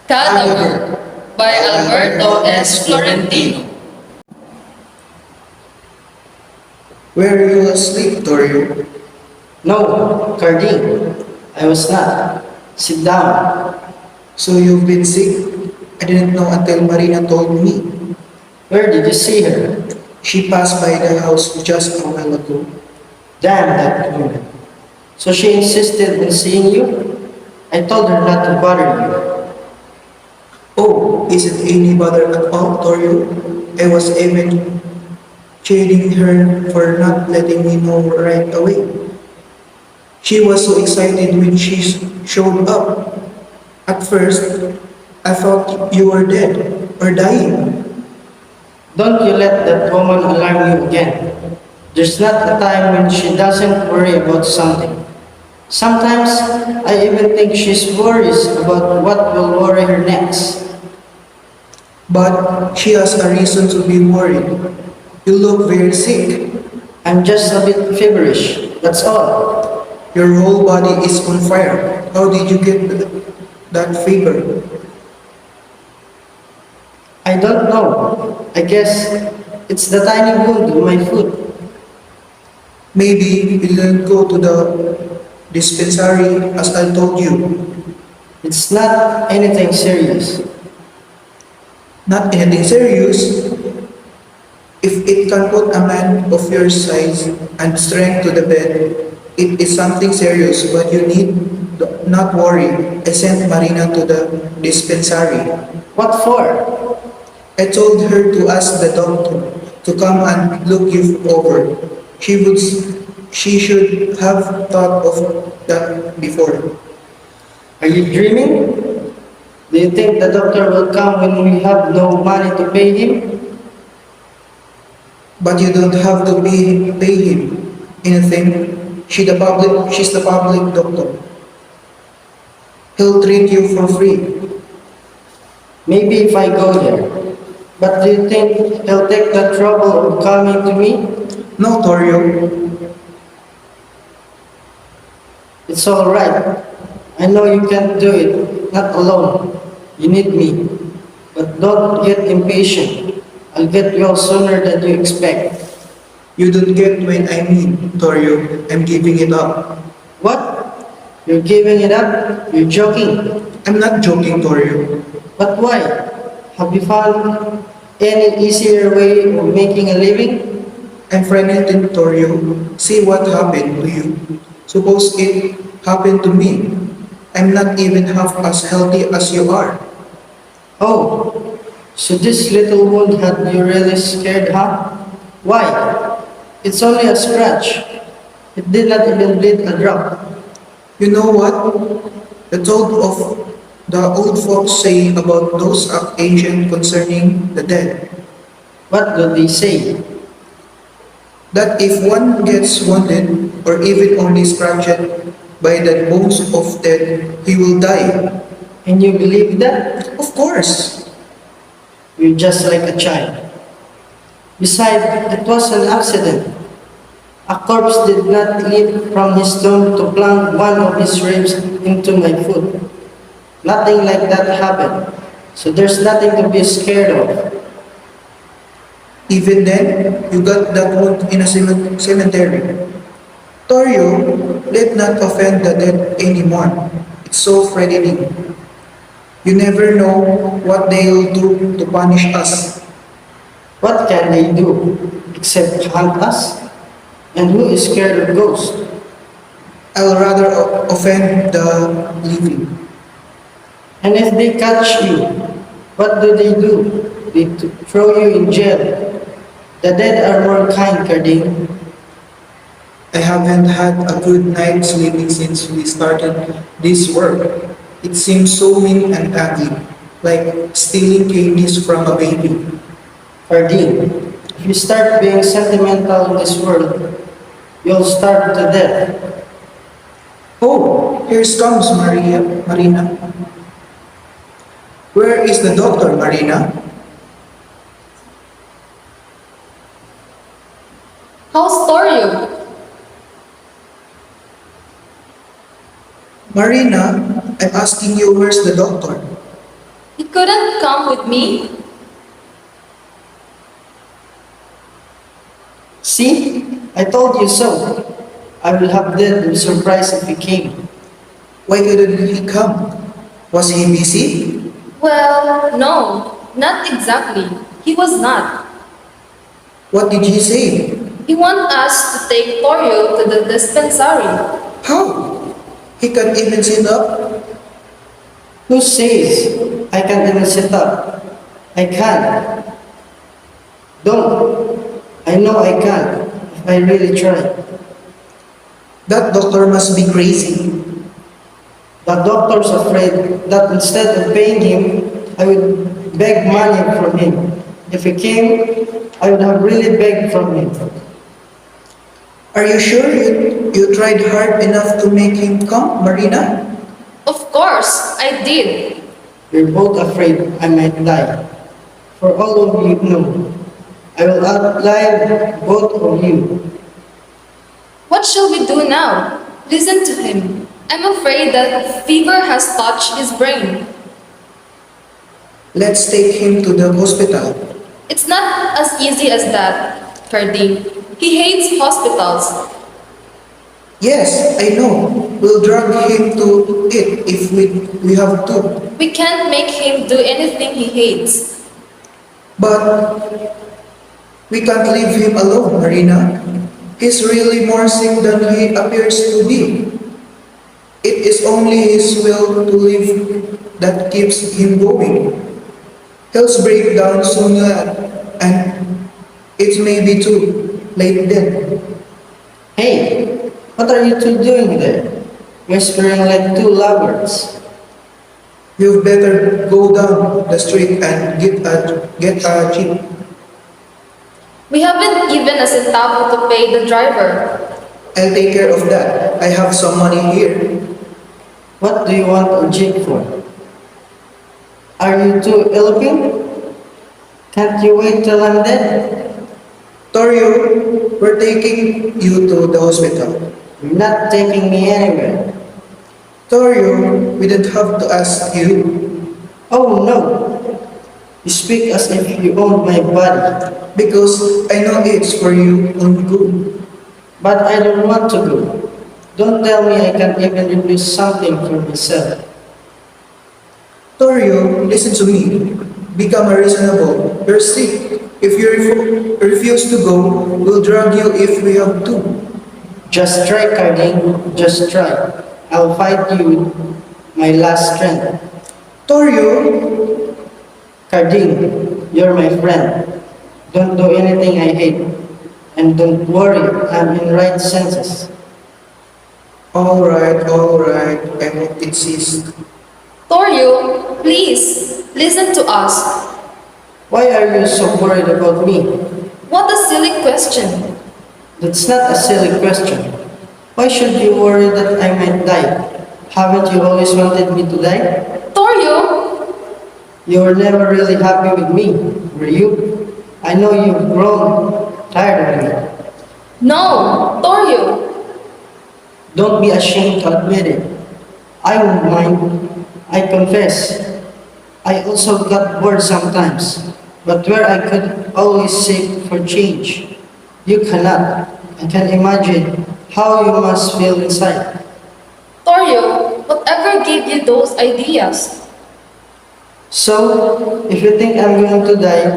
Cadaver by Alberto S. Florentino. Were you asleep, Torio? No, Cardine, I was not. Sit down. So you've been sick? I didn't know until Marina told me. Where did you see her? She passed by the house just a while ago. Damn that woman. So she insisted on seeing you? I told her not to bother you. Oh, isn't any bother at all, Torio? I was even chiding her for not letting me know right away. She was so excited when she showed up. At first, I thought you were dead or dying. Don't you let that woman alarm you again. There's not a time when she doesn't worry about something. Sometimes I even think she's worries about what will worry her next. But she has a reason to be worried. You look very sick. I'm just a bit feverish, that's all. Your whole body is on fire. How did you get that fever? I don't know. I guess it's the tiny wound in my foot. Maybe you didn't go to the dispensary as I told you. It's not anything serious. Not anything serious. If it can put a man of your size and strength to the bed, it is something serious, but you need not worry. I sent Marina to the dispensary. What for? I told her to ask the doctor to come and look you over. She would, she should have thought of that before. Are you dreaming? Do you think the doctor will come when we have no money to pay him? But you don't have to pay him anything. She's the public doctor. He'll treat you for free. Maybe if I go there. But do you think he'll take the trouble of coming to me? No, Torio. It's all right. I know you can't do it, not alone. You need me. But don't get impatient. I'll get well sooner than you expect. You don't get what I mean, Torio. I'm giving it up. What? You're giving it up? You're joking. I'm not joking, Torio. But why? Have you found any easier way of making a living? I'm frightened, Torio. See what happened to you. Suppose it happened to me. I'm not even half as healthy as you are. Oh, so this little wound had you really scared, huh? Why? It's only a scratch. It did not even bleed a drop. You know what? The old folks say about those ancient concerning the dead. What do they say? That if one gets wounded or even only scratched by the bones of dead, he will die. And you believe that? Of course. You're just like a child. Besides, it was an accident. A corpse did not leap from his tomb to plunk one of his ribs into my foot. Nothing like that happened. So there's nothing to be scared of. Even then, you got that wound in a cemetery. Torio, let not offend the dead anymore. It's so frightening. You never know what they'll do to punish us. What can they do except hunt us? And who is scared of ghosts? I'll rather offend the living. And if they catch you, what do? They throw you in jail. The dead are more kind, Cardine. I haven't had a good night's sleeping since we started this work. It seems so mean and ugly, like stealing candies from a baby. Cardine, if you start being sentimental in this world, you'll starve to death. Oh, here comes Marina. Where is the doctor, Marina? How's Torio? Marina, I'm asking you where's the doctor? You couldn't come with me? See? I told you so. I will have them be surprised if he came. Why couldn't he come? Was he busy? Well, no, not exactly. He was not. What did he say? He wants us to take Torio to the dispensary. How? He can't even sit up? Who says I can't even sit up? I can. Don't. I know I can if I really try. That doctor must be crazy. The doctor's afraid that instead of paying him, I would beg money from him. If he came, I would have really begged from him. Are you sure you tried hard enough to make him come, Marina? Of course, I did. You're both afraid I might die. For all of you know, I will outlive both of you. What shall we do now? Listen to him. I'm afraid that fever has touched his brain. Let's take him to the hospital. It's not as easy as that, Cardine. He hates hospitals. Yes, I know. We'll drag him to it if we have to. We can't make him do anything he hates. But we can't leave him alone, Marina. He's really more sick than he appears to be. It is only his will to live that keeps him going. He'll break down sooner and it may be too late then. Hey, what are you two doing there? Whispering like two lovers. You better go down the street and get a jeep. We haven't even a centavo to pay the driver. I'll take care of that. I have some money here. What do you want a jeep for? Are you two eloping? Can't you wait till I'm dead? Torio, we're taking you to the hospital. You're not taking me anywhere. Torio, we didn't have to ask you Oh no! You speak as if you owned my body. because I know it's for you own good. But I don't want to go. Don't tell me I can't even replace something for myself. Torio, listen to me. Become a reasonable. You're sick. If you refuse to go, we'll drag you if we have to. Just try, Cardine. Just try. I'll fight you with my last strength. Torio, Cardine, you're my friend. Don't do anything I hate. And don't worry, I'm in right senses. all right, I won't insist. Torio, please, listen to us. Why are you so worried about me? What a silly question. That's not a silly question. Why should you worry that I might die? Haven't you always wanted me to die? Torio, You were never really happy with me, were you? I know you've grown tired of me. no, Torio. Don't be ashamed to admit it. I won't mind. I confess. I also got bored sometimes, but where I could always seek for change. You cannot. I can imagine how you must feel inside. Torio, whatever gave you those ideas? So, if you think I'm going to die,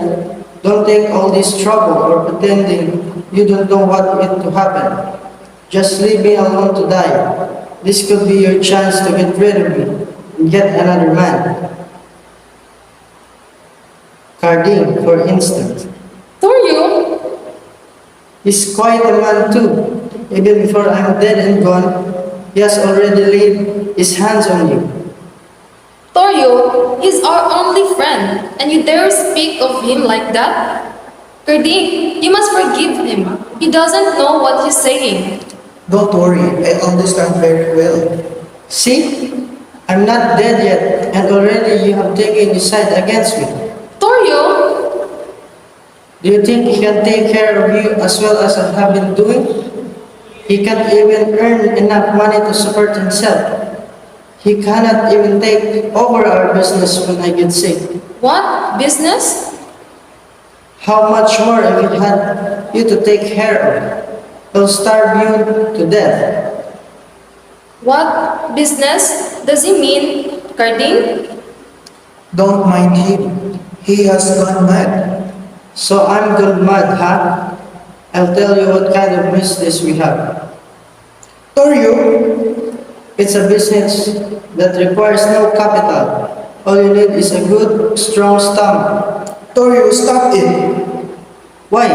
don't take all this trouble or pretending you don't know what is to happen. Just leave me alone to die. This could be your chance to get rid of me and get another man. Cardine, for instance. Torio, He's quite a man too. Even before I'm dead and gone, he has already laid his hands on you. Torio, he's our only friend, and you dare speak of him like that? Cardine, you must forgive him. He doesn't know what he's saying. Don't worry, I understand very well. See? I'm not dead yet, and already you have taken his side against me. Torio, Do you think he can take care of you as well as I have been doing? He can't even earn enough money to support himself. He cannot even take over our business when I get sick. What? Business? How much more if he had you to take care of? He'll starve you to death. What business does he mean, Carding? Don't mind him. He has gone mad. So I'm good mad, huh? I'll tell you what kind of business we have. Torio, It's a business that requires no capital. All you need is a good, strong stomach. Torio, stop it. Why?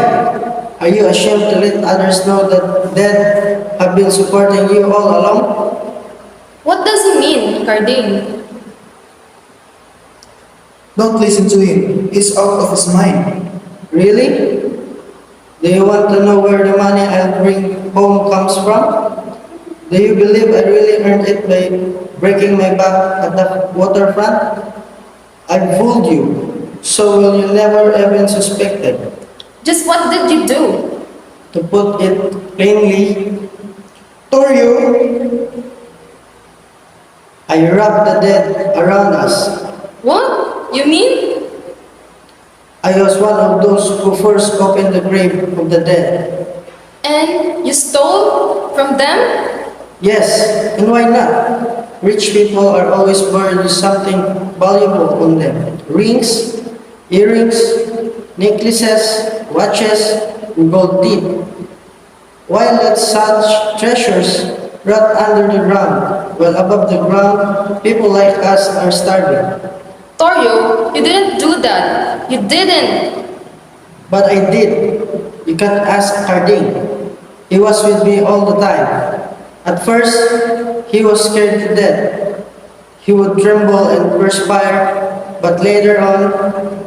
Are you ashamed to let others know that dead have been supporting you all along? What does he mean, Carding? Don't listen to him. He's out of his mind. Really? Do you want to know where the money I'll bring home comes from? Do you believe I really earned it by breaking my back at the waterfront? I fooled you, so will you never even suspect it. Just what did you do? To put it plainly, Torio, I robbed the dead around us. What? You mean? I was one of those who first opened the grave of the dead. And you stole from them? Yes, and why not? Rich people are always buried with something valuable on them. Rings, earrings, necklaces, watches, and gold teeth. Why let such treasures rot under the ground, while above the ground, people like us are starving? Torio, you didn't do that. You didn't. But I did. You can't ask Harding. He was with me all the time. At first, he was scared to death. He would tremble and perspire, but later on,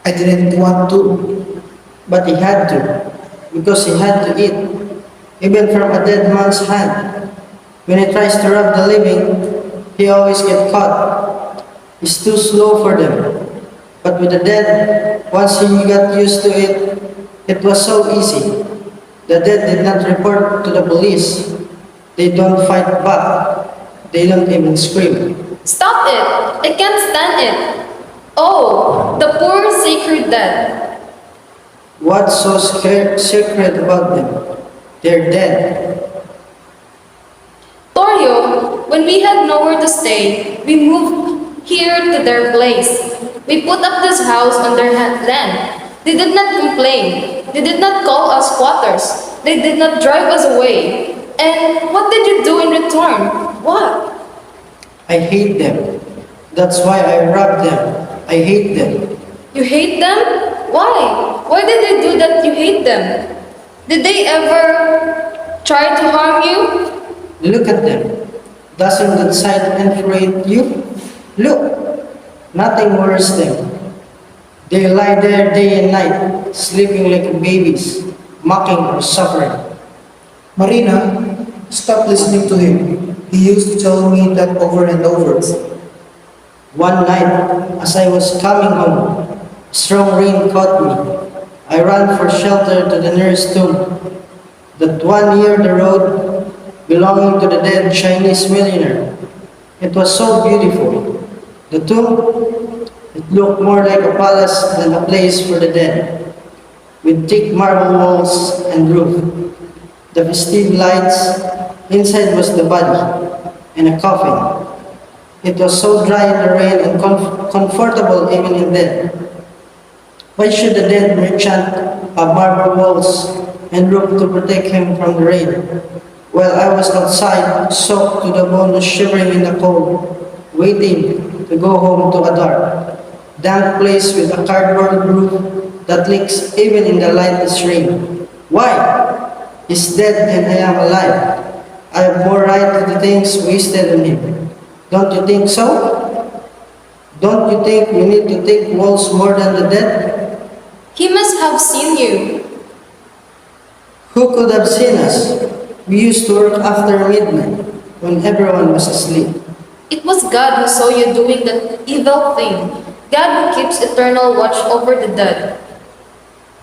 I didn't want to. but he had to, because he had to eat, even from a dead man's hand. When he tries to rob the living, he always gets caught. He's too slow for them. But with the dead, once he got used to it, it was so easy. The dead did not report to the police. They don't fight back. They don't even scream. Stop it! I can't stand it! Oh, the poor sacred dead. What's so sacred about them? They're dead. Torio, when we had nowhere to stay, we moved here to their place. We put up this house on their land. They did not complain. They did not call us squatters. They did not drive us away. And what did you do in return? What? I hate them. That's why I robbed them. I hate them. You hate them? Why? Why did they do that you hate them? Did they ever try to harm you? Look at them. Doesn't that sight infuriate you? Look, nothing worries them. They lie there day and night, sleeping like babies, mocking or suffering. Marina, stop listening to him. He used to tell me that over and over. One night, as I was coming home, strong rain caught me. I ran for shelter to the nearest tomb. That one near the road, belonging to the dead Chinese millionaire. It was so beautiful. The tomb, it looked more like a palace than a place for the dead, with thick marble walls and roof. The festive lights, inside was the body, and a coffin. It was so dry in the rain and comfortable even in bed. Why should the dead merchant have marble walls and roof to protect him from the rain? While I was outside, soaked to the bone, shivering in the cold, waiting to go home to a dark, damp place with a cardboard roof that leaks even in the lightest rain. Why? He's dead and I am alive. I have more right to the things wasted on him. Don't you think so? Don't you think we need to take walls more than the dead? He must have seen you. Who could have seen us? We used to work after midnight when everyone was asleep. It was God who saw you doing that evil thing. God who keeps eternal watch over the dead.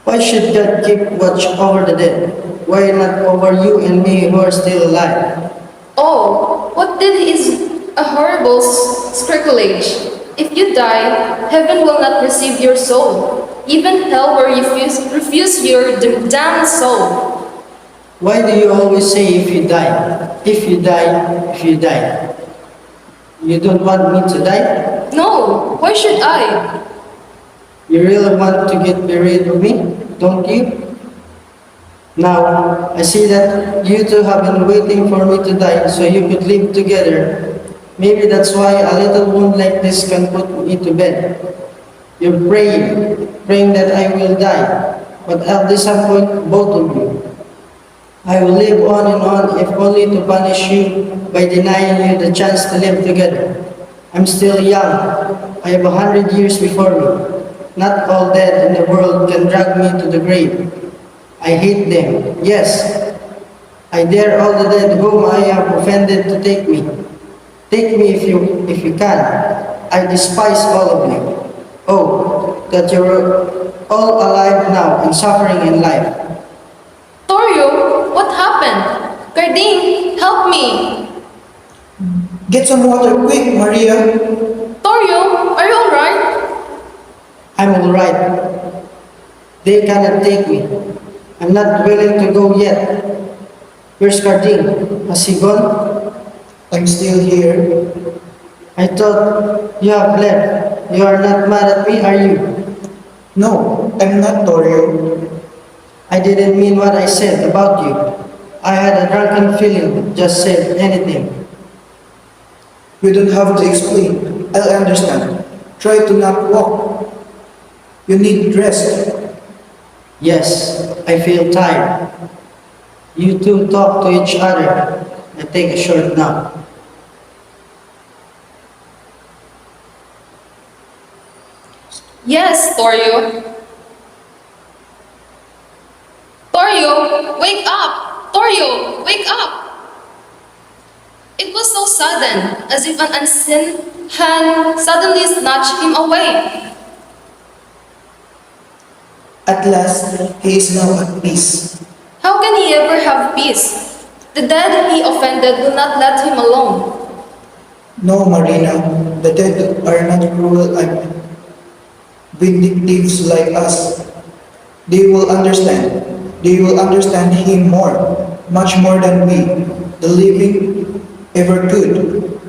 Why should God keep watch over the dead? Why not over you and me who are still alive? Oh, what did is a horrible sacrilege. If you die, heaven will not receive your soul. Even hell will refuse your damned soul. Why do you always say if you die? If you die, if you die. You don't want me to die? No, why should I? You really want to get rid of me, don't you? Now, I see that you two have been waiting for me to die so you could live together. Maybe that's why a little wound like this can put me to bed. You're praying that I will die, but I'll disappoint both of you. I will live on and on if only to punish you by denying you the chance to live together. I'm still young. I have 100 years before me. Not all dead in the world can drag me to the grave. I hate them. Yes, I dare all the dead whom I have offended to take me. Take me if you can. I despise all of you. Oh, that you're all alive now and suffering in life. Torio, what happened? Gardine, help me! Get some water quick, Maria. Torio, are you alright? I'm alright. They cannot take me. I'm not willing to go yet. Where's Carding? Has he gone? I'm still here. I thought you have left. You are not mad at me, are you? No, I'm not Torio. I didn't mean what I said about you. I had a drunken feeling, just said anything. You don't have to explain. I'll understand. Try to not walk. You need rest. Yes, I feel tired. You two talk to each other. I take a short nap. Yes, Torio. Torio, wake up! Torio, wake up! It was so sudden, as if an unseen hand suddenly snatched him away. At last, he is now at peace. How can he ever have peace? The dead he offended will not let him alone. No, Marina, the dead are not cruel and vindictive like us. They will understand. They will understand him more, much more than we, the living, ever could.